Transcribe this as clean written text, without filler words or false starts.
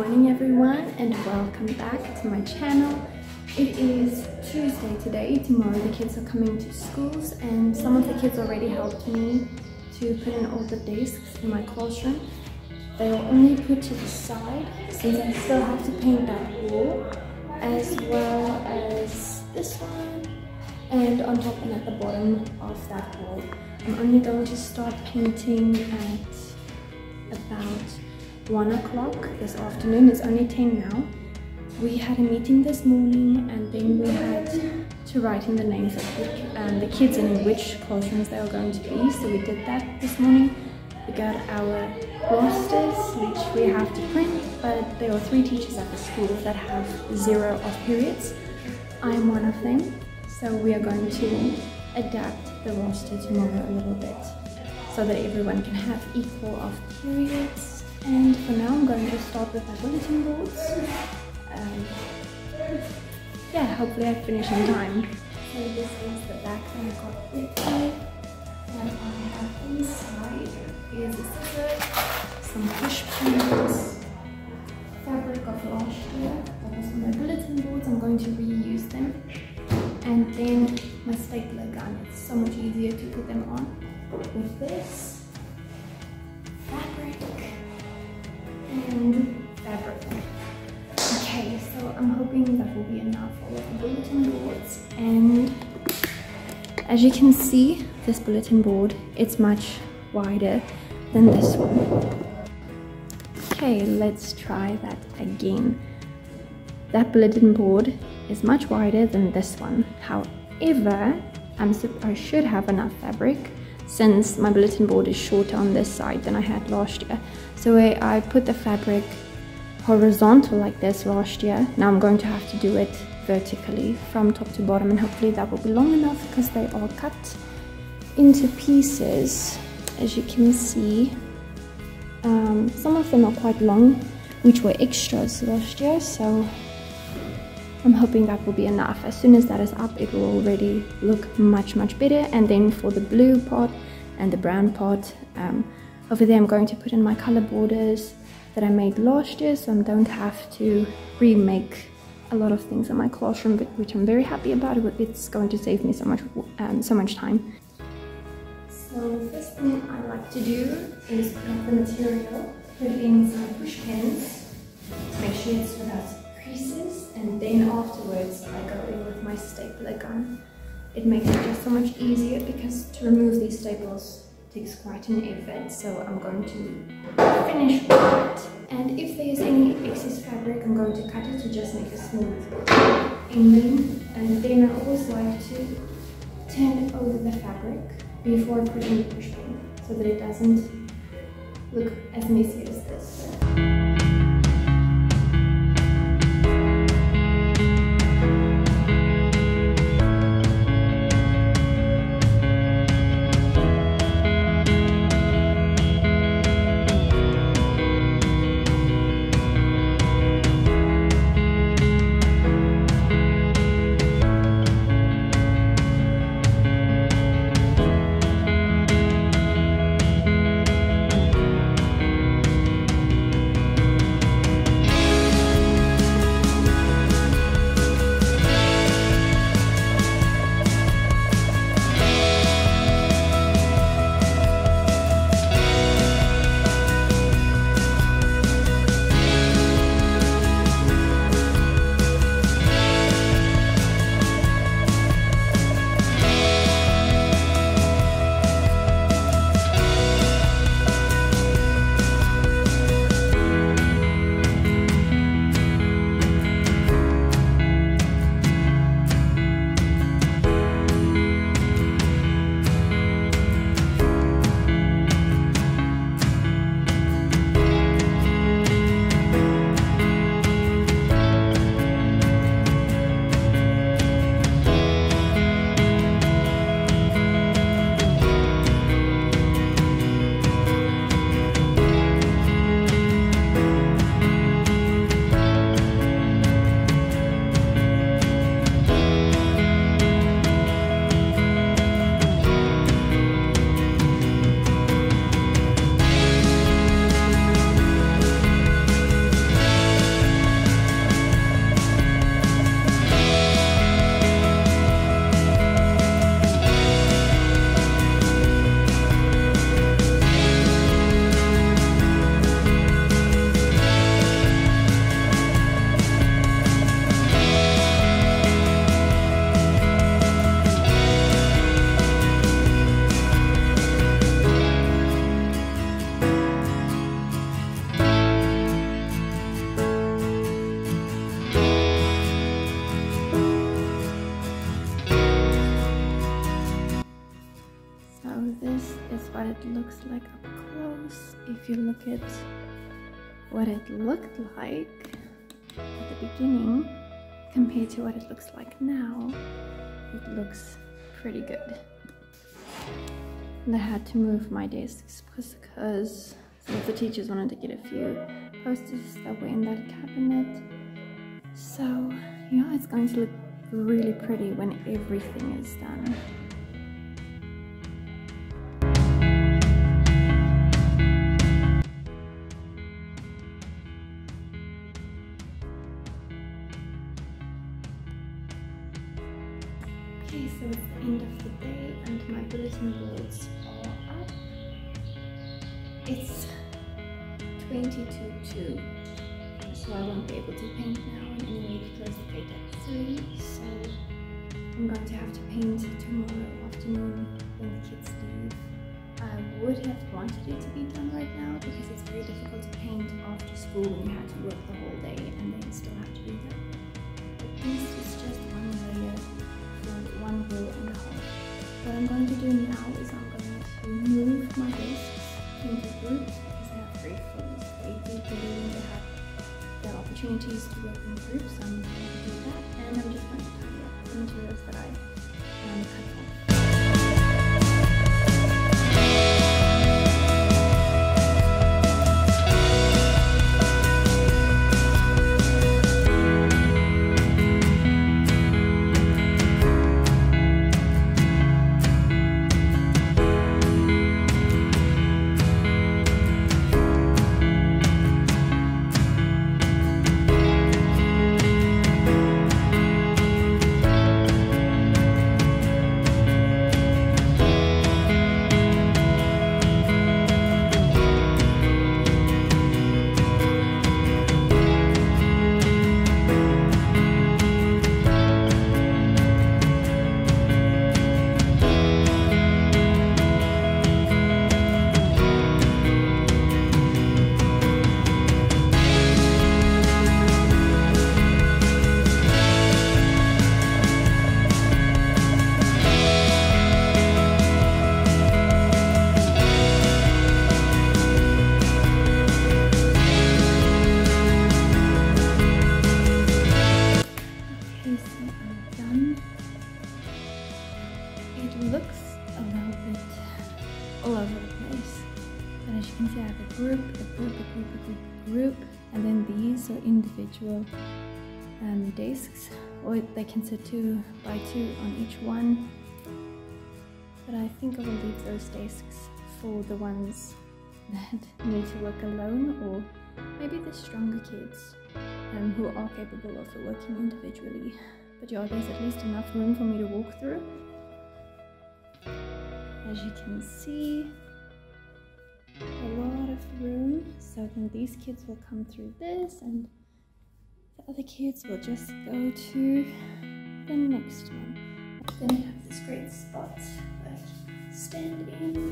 morning everyone and welcome back to my channel. It is Tuesday today. Tomorrow the kids are coming to schools and some of the kids already helped me to put in all the desks in my classroom. They will only put to the side since I still have to paint that wall as well as this one, and on top and at the bottom of that wall. I'm only going to start painting at about 1 o'clock this afternoon. It's only 10 now. We had a meeting this morning and then we had to write in the names of the kids and in which classrooms they are going to be. So we did that this morning. We got our rosters, which we have to print, but there are 3 teachers at the school that have 0 off periods. I'm one of them. So we are going to adapt the roster tomorrow a little bit so that everyone can have equal off periods. And for now I'm going to start with my bulletin boards. Yeah, hopefully I finish in time. So this is the back that I got with me. What I have inside is a scissor, some push pins, fabric of last year. That was on my bulletin boards. I'm going to reuse them. And then my stapler gun. It's so much easier to put them on with this fabric and fabric. Okay, so I'm hoping that will be enough for the bulletin boards. And as you can see, this bulletin board, it's much wider than this one. Okay, let's try that again. That bulletin board is much wider than this one. However, I should have enough fabric since my bulletin board is shorter on this side than I had last year. So I put the fabric horizontal like this last year. Now I'm going to have to do it vertically from top to bottom, and hopefully that will be long enough because they are cut into pieces. As you can see, some of them are quite long, which were extras last year, so I'm hoping that will be enough. As soon as that is up, it will already look much better. And then for the blue part and the brown part, over there I'm going to put in my color borders that I made last year, so I don't have to remake a lot of things in my classroom, which I'm very happy about. It's going to save me so much time. So the first thing I like to do is put up the material, put in some push pins, make sure it's without creases, and then afterwards I go in with my stapler gun. It makes it just so much easier because to remove these staples takes quite an effort, so I'm going to finish with that. And if there is any excess fabric, I'm going to cut it to just make a smooth ending. And then I always like to turn over the fabric before I put in the push pin so that it doesn't look as messy as this. it looks like up close. If you look at what it looked like at the beginning compared to what it looks like now, it looks pretty good. And I had to move my desks because some of the teachers wanted to get a few posters that were in that cabinet. So yeah, it's going to look really pretty when everything is done. Okay, so it's the end of the day and my bulletin boards are up. It's 20 to 2, so I won't be able to paint now, and anyway we close the gate at 3, so I'm going to have to paint tomorrow afternoon when the kids leave. I would have wanted it to be done right now because it's very difficult to paint after school when you have to work the whole day and then still have to do that. But this is just one layer for one row and a half. What I'm going to do now is I'm going to move my desks into groups because they have very full space. They have the opportunities to work in groups, so I'm going to do that, and I'm just going to tidy up the materials that I cut off. Group, and then these are individual desks, or they can sit 2 by 2 on each one, but I think I will leave those desks for the ones that need to work alone, or maybe the stronger kids who are capable of working individually. But yeah, there's at least enough room for me to walk through. As you can see, a lot of room, so then these kids will come through this and the other kids will just go to the next one. Then I have this great spot that I stand in.